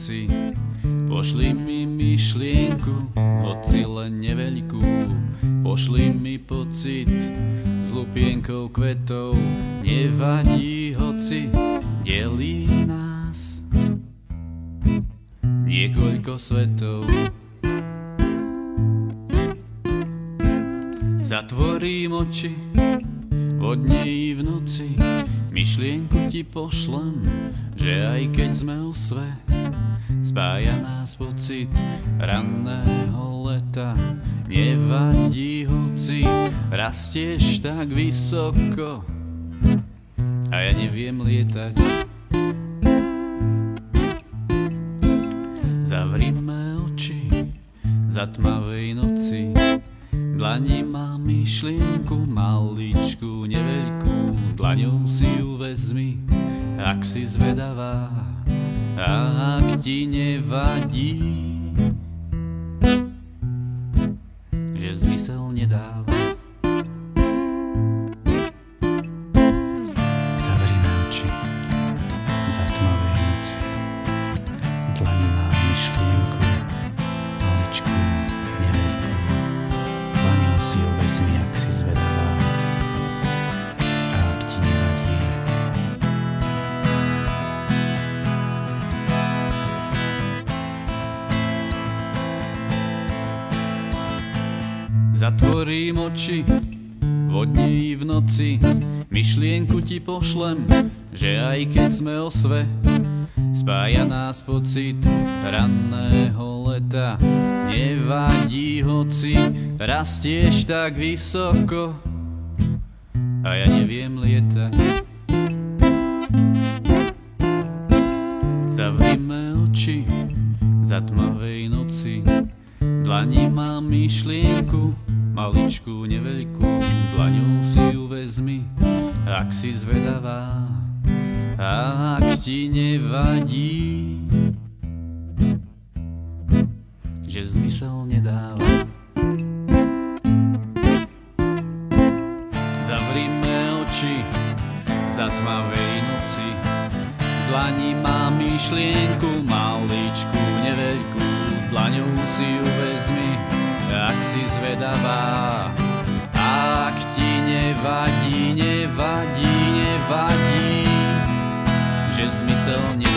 noci. Pošli mi myšlienku, hoci len neveľkú. Pošli mi pocit s lupienkou kvetov. Nevadí, hoci delí nás niekoľko svetov. Zatvorím oči vo dne i v noci, myšlienku ti pošlem, že aj keď sme osve, spája nás pocit ranného leta. Nevadí, hoci rastieš tak vysoko a ja neviem lietať. Zavrime oči za tmavej noci, dlani mám myšlienku maličku, neveľkú. Dlaňou si ju vezmi, ak si zvedavá a ak ti nevadí, že zmysel nedáva. Zavrime oči za tmavej noci, dlani mám myšlienku maličku, neveľkú. Dlaňou si ju vezmi, ak si zvedavá a ak ti nevadí. Zatvorím oči vo dni i v noci, myšlienku ti pošlem, že aj keď sme osve, spája nás pocit ranného leta. Nevadí, hoci rastieš tak vysoko a ja neviem lietať. Zavrime oči za tmavej noci, dlani mám myšlienku maličku, neveľkú. Dlaňou si ju vezmi, ak si zvedavá a ak ti nevadí, že zmysel nedáva. Zavrime oči za tmavej noci, dlani mám myšlienku maličku, neveľkú. Dlaňou si ju vezmi, ak si zvedavá a ak ti nevadí, že zmysel nedáva.